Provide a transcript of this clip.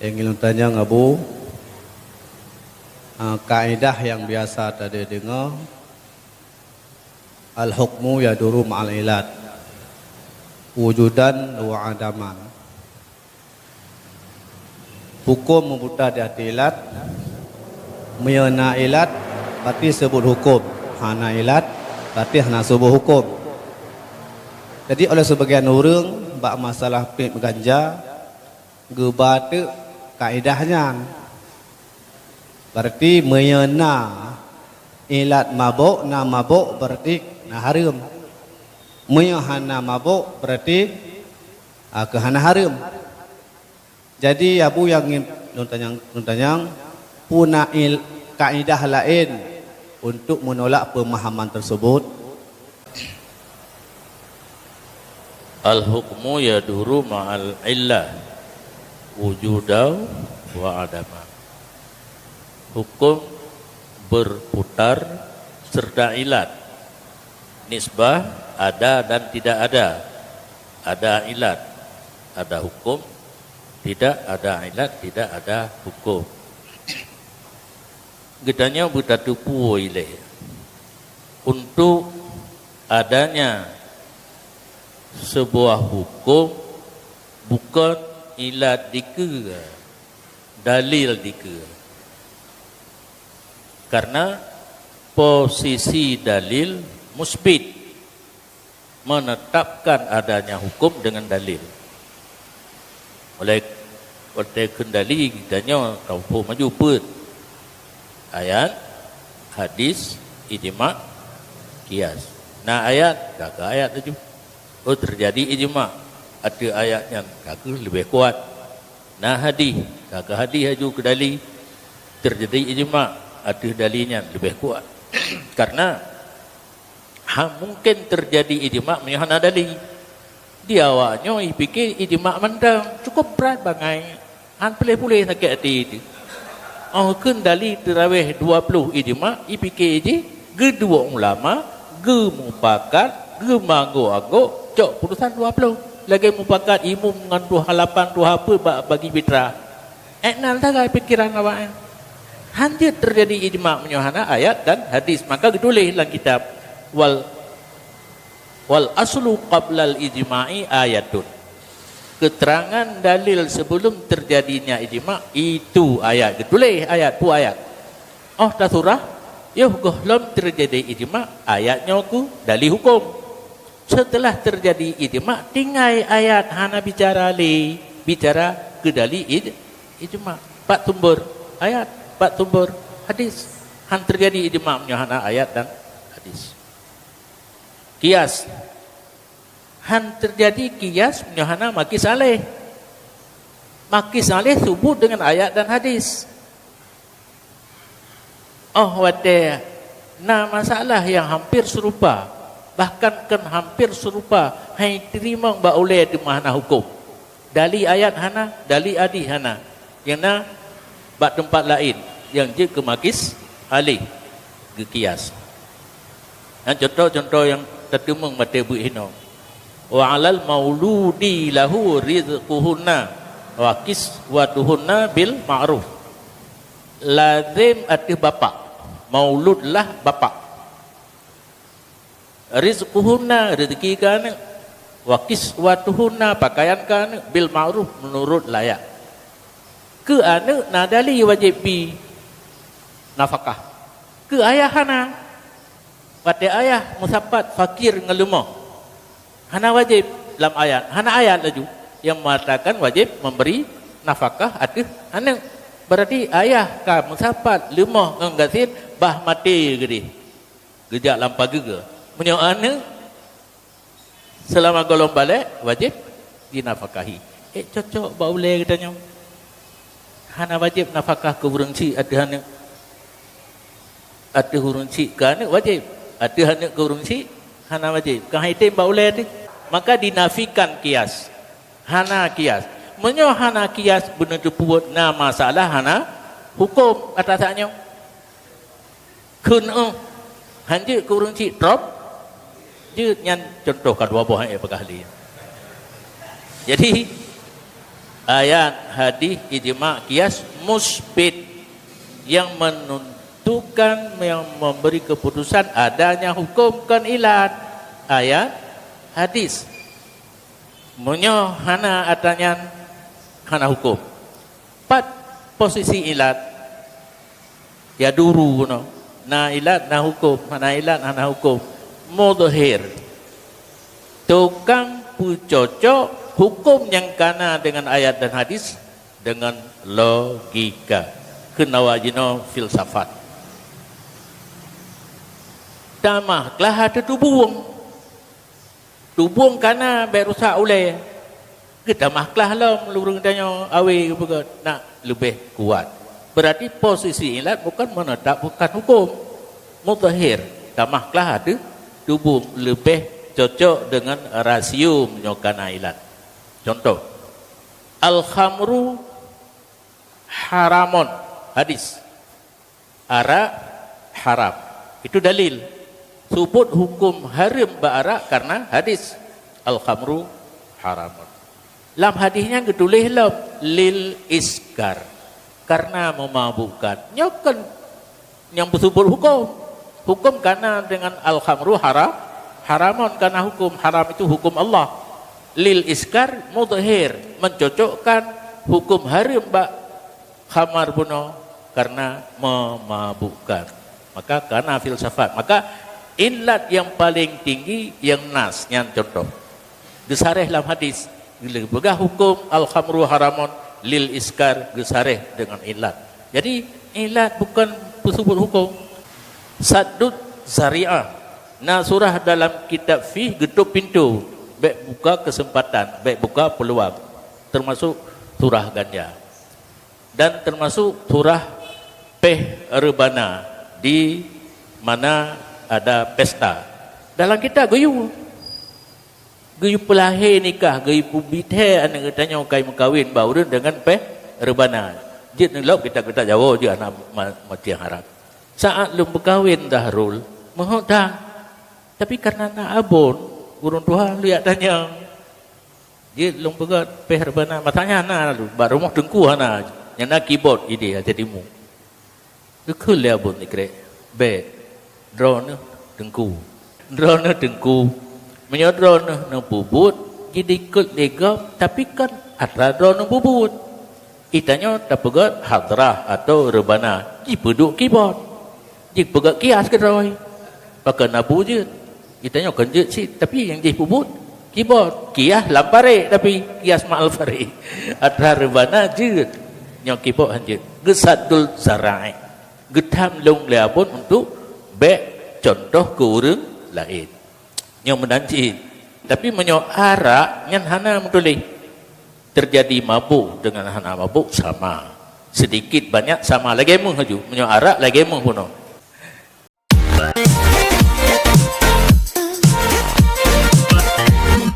ingin tanya ngabu kaidah yang biasa tadi dengar al-hukmu yaduru ma'al ilat wujudan wa adaman. Hukum membuta di hati ilat, meyana ilat berarti sebut hukum, hana ilat berarti hana sebut hukum. Jadi oleh sebagian orang bak masalah pip ganja gebate kaidahnya berarti meyana ilat mabuk na mabuk berarti na haram, meyana mabuk berarti kehana haram. Jadi abu yang nuntanyang puna kaidah lain untuk menolak pemahaman tersebut. Al-hukmu yaduru ma'al illah wujudau wa adama. Hukum berputar serta ilat. Nisbah ada dan tidak ada. Ada ilat, ada hukum. Tidak ada ilat, tidak ada hukum. Gedanya bertatu puile. Untuk adanya sebuah hukum bukan ilat dika, dalil dika. Karena posisi dalil musbit, menetapkan adanya hukum dengan dalil. Oleh kendali kitanya tauhid maju put ayat, hadis, ijma', qiyas. Nah ayat kagak ayat tu. Oh terjadi ijma', ada ayatnya kagak lebih kuat. Nah hadis kagak hadis haju kedali terjadi ijma', ada dalilnya lebih kuat. Karena mungkin terjadi ijma' menyahana dalil. Dia awaknya fikir ijma' mendang cukup berat bangai. Han boleh sakit hati itu. Oh kendali terawih 20 ijma' fikir je kedua ulama ge mupakat ge manggo-anggo cok putusan 20 lagi mupakat imam dengan dua halapan dua apa bagi fitra. Enal tak pikiran awak. Hancur terjadi ijma' menyahana ayat dan hadis, maka ditulis dalam kitab wal aslu qablal ijma'i ayatun. Keterangan dalil sebelum terjadinya ijma' itu ayat. Ditulis ayat tu ayat. Oh dah surah. Yuh belum terjadi ijma' ayatnya ku dalil hukum. Setelah terjadi ijma' tinggal ayat hana bicara ke dalil ijma'. Pak tumbur ayat, pak tumbur hadis. Han terjadi ijma' hana ayat dan hadis. Qiyas. Han terjadi qiyas menyahana maki saleh. Maki saleh subut dengan ayat dan hadis. Oh wate nah masalah yang hampir serupa, bahkan kan hampir serupa hai terima ba oleh di mahana hukum. Dali ayat hana, dali hadis hana. Yang na bak tempat lain yang je ke makis alih ke qiyas. Contoh-contoh yang tertumung mata bu hino. Wa 'alal mauludi lahu rizquhunna wa kiswatuhunna bil ma'ruf. Lazim arti bapa. Maulud lah bapa. Rizquhunna rezeki kan, wa kiswatuhunna pakaian kan bil ma'ruf menurut layak. Ke anak nadali wajib bi nafkah. Ke ayah hana pada ayah musapat fakir ngelemah. Hana wajib dalam ayat. Hana ayat laju yang mengatakan wajib memberi nafkah atas anak. Berarti ayah ka musapat lemah nggasin bah mati gede. Gejak lampau gege. Menyo anak selama golong balik wajib dinafkahi. Cocok ba boleh katanya. Hana wajib nafkah ke hurung si ada anak. Ada hurung si ke anak wajib. Ada anak ke hurung si hana wajib. Kan item ba boleh tu. Maka dinafikan qiyas. Hana qiyas. Menyo hana qiyas benar buat na masalah hana hukum atasnya. Kun hanje kurang cik drop. Je nyan contoh kedua buah apakah ahli. Jadi ayat, hadis, ijma, qiyas musbit yang menentukan, yang memberi keputusan adanya hukum kan ilat. Ayat, hadis. Munyo hana atanyan hana hukum. Pat posisi ilat ya duru no. Na ilat na hukum, hana ilat hana hukum. Mudhir. Tukang pucocok hukum yang kana dengan ayat dan hadis dengan logika. Kenawajino filsafat. Damahlah ada tubuh. Tubuh kana berusak oleh kita mahklah lah melurung tanya awe ke nak lebih kuat. Berarti posisi ilat bukan menetapkan hukum mudhahir. Tamahklah ada tubuh lebih cocok dengan rasio menyokana ilat. Contoh, al-khamru haramun, hadis. Arak haram. Itu dalil. Sebut hukum haram ba'arak karena hadis. Al-khamru haramun. Lam hadisnya ketulis lam lil iskar. Karena memabukkan. Nyokan yang bersebut hukum. Hukum karena dengan al-khamru haram. Haramun karena hukum. Haram itu hukum Allah. Lil iskar mudhir. Mencocokkan hukum haram ba' khamar buno. Karena memabukkan. Maka karena filsafat. Maka ilat yang paling tinggi yang nas, yang contoh. Gesareh dalam hadis. Bila hukum al-khamru haramun lil iskar gesareh dengan ilat. Jadi ilat bukan bersebut hukum. Saddud zari'ah. Nah surah dalam kitab fiqh getuk pintu. Baik buka kesempatan, baik buka peluang. Termasuk surah ganja. Dan termasuk surah peh rebana. Di mana ada pesta. Dalam kita gayu pelahir nikah, gayu pubithe anak katanya kai mengkawin baru dengan peh rebana. Jid ngelok kita Jawa je anak mati harap. Saat lum berkahwin dahrul, mohon dah. Tapi karena nak abon, urun Tuhan lihat tanya. Jid lum pegat peh rebana, matanya na lu, baru rumah dengku ana. Yang nak keyboard ide jadimu. Kekul le abon ikre. Be drone dengku menyodrone no bubut jadi ikut legap tapi kan ada drone bubut itanya tak pegat hadrah atau rebana ji peduk keyboard ji pegat kias ke roy pakai nabu je itanya kan je si tapi yang ji bubut keyboard kias lampare tapi kias ma'al fari ada rebana je nyok keyboard hanje gesadul zarai gedam long leabon untuk contoh ke orang lain yang menanci tapi menyok arak yang hana mentulih terjadi mabuk dengan hana mabuk sama sedikit banyak sama lagi mu haju menyok arak lagi mu puno